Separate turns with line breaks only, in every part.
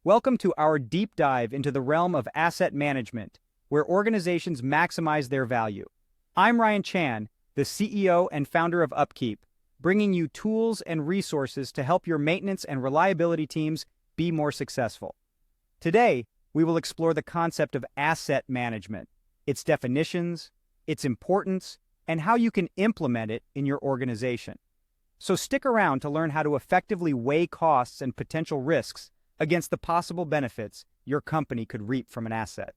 Welcome to our deep dive into the realm of asset management, where organizations maximize their value. I'm Ryan Chan, the CEO and founder of UpKeep, bringing you tools and resources to help your maintenance and reliability teams be more successful. Today, we will explore the concept of asset management, its definitions, its importance, and how you can implement it in your organization. So stick around to learn how to effectively weigh costs and potential risks against the possible benefits your company could reap from an asset.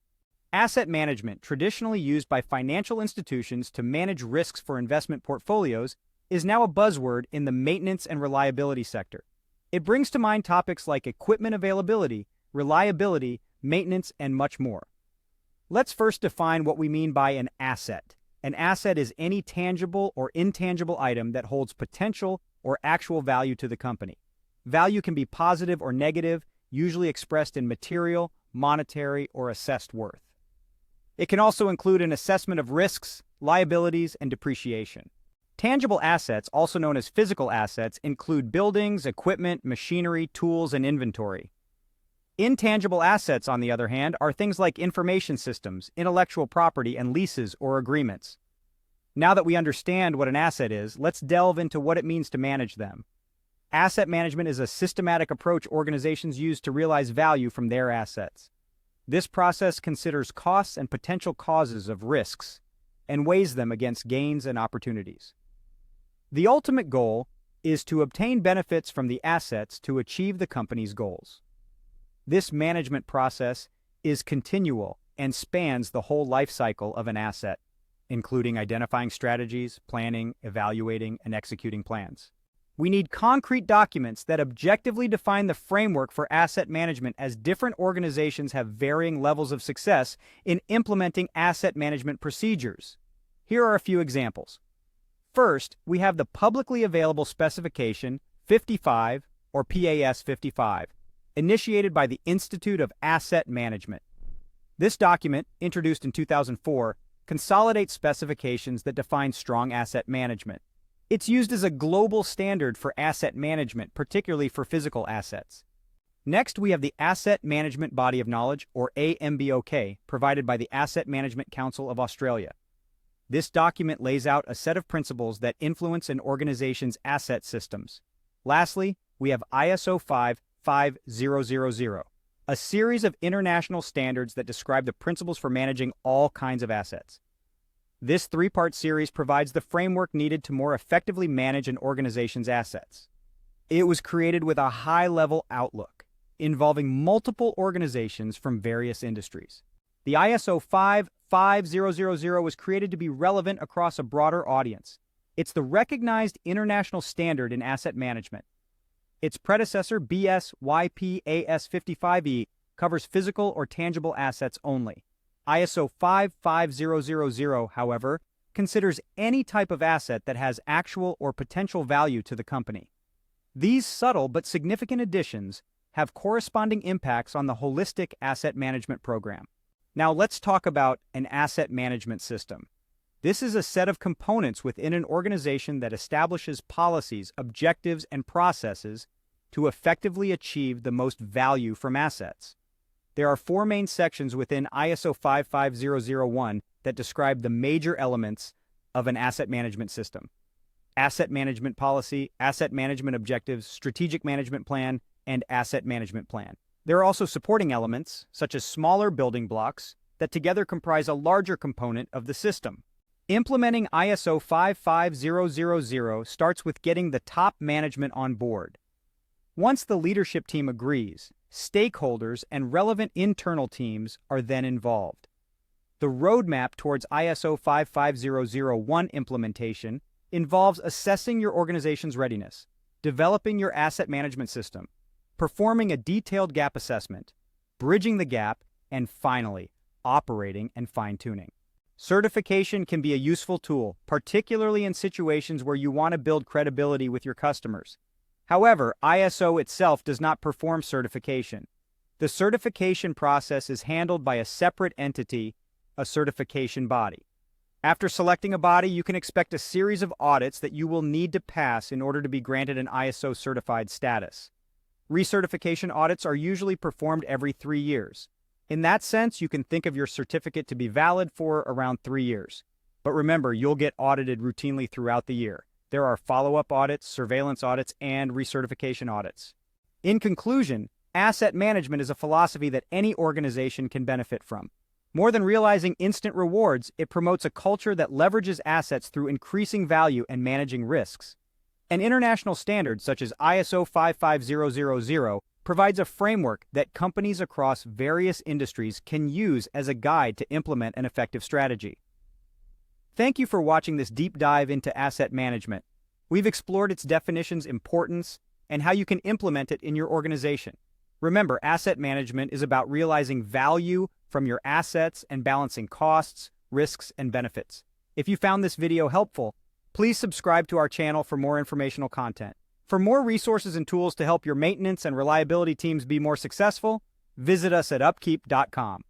Asset management, traditionally used by financial institutions to manage risks for investment portfolios, is now a buzzword in the maintenance and reliability sector. It brings to mind topics like equipment availability, reliability, maintenance, and much more. Let's first define what we mean by an asset. An asset is any tangible or intangible item that holds potential or actual value to the company. Value can be positive or negative, usually expressed in material, monetary, or assessed worth. It can also include an assessment of risks, liabilities, and depreciation. Tangible assets, also known as physical assets, include buildings, equipment, machinery, tools, and inventory. Intangible assets, on the other hand, are things like information systems, intellectual property, and leases or agreements. Now that we understand what an asset is, let's delve into what it means to manage them. Asset management is a systematic approach organizations use to realize value from their assets. This process considers costs and potential causes of risks and weighs them against gains and opportunities. The ultimate goal is to obtain benefits from the assets to achieve the company's goals. This management process is continual and spans the whole life cycle of an asset, including identifying strategies, planning, evaluating, and executing plans. We need concrete documents that objectively define the framework for asset management, as different organizations have varying levels of success in implementing asset management procedures. Here are a few examples. First, we have the publicly available specification 55 or PAS 55. Initiated by the Institute of Asset Management. This document, introduced in 2004, consolidates specifications that define strong asset management. It's used as a global standard for asset management, particularly for physical assets. Next, we have the Asset Management Body of Knowledge, or AMBoK, provided by the Asset Management Council of Australia. This document lays out a set of principles that influence an organization's asset systems. Lastly, we have ISO 55000, a series of international standards that describe the principles for managing all kinds of assets. This three-part series provides the framework needed to more effectively manage an organization's assets. It was created with a high-level outlook, involving multiple organizations from various industries. The ISO 55000 was created to be relevant across a broader audience. It's the recognized international standard in asset management. Its predecessor, BS-YPAS 55E, covers physical or tangible assets only. ISO 55000, however, considers any type of asset that has actual or potential value to the company. These subtle but significant additions have corresponding impacts on the holistic asset management program. Now let's talk about an asset management system. This is a set of components within an organization that establishes policies, objectives, and processes to effectively achieve the most value from assets. There are four main sections within ISO 55001 that describe the major elements of an asset management system: asset management policy, asset management objectives, strategic management plan, and asset management plan. There are also supporting elements, such as smaller building blocks, that together comprise a larger component of the system. Implementing ISO 55000 starts with getting the top management on board. Once the leadership team agrees, stakeholders and relevant internal teams are then involved. The roadmap towards ISO 55001 implementation involves assessing your organization's readiness, developing your asset management system, performing a detailed gap assessment, bridging the gap, and finally, operating and fine-tuning. Certification can be a useful tool, particularly in situations where you want to build credibility with your customers. However, ISO itself does not perform certification. The certification process is handled by a separate entity, a certification body. After selecting a body, you can expect a series of audits that you will need to pass in order to be granted an ISO certified status. Recertification audits are usually performed every 3 years. In that sense, you can think of your certificate to be valid for around 3 years. But remember, you'll get audited routinely throughout the year. There are follow-up audits, surveillance audits, and recertification audits. In conclusion, asset management is a philosophy that any organization can benefit from. More than realizing instant rewards, it promotes a culture that leverages assets through increasing value and managing risks. An international standard such as ISO 55000 provides a framework that companies across various industries can use as a guide to implement an effective strategy. Thank you for watching this deep dive into asset management. We've explored its definitions, importance, and how you can implement it in your organization. Remember, asset management is about realizing value from your assets and balancing costs, risks, and benefits. If you found this video helpful, please subscribe to our channel for more informational content. For more resources and tools to help your maintenance and reliability teams be more successful, visit us at upkeep.com.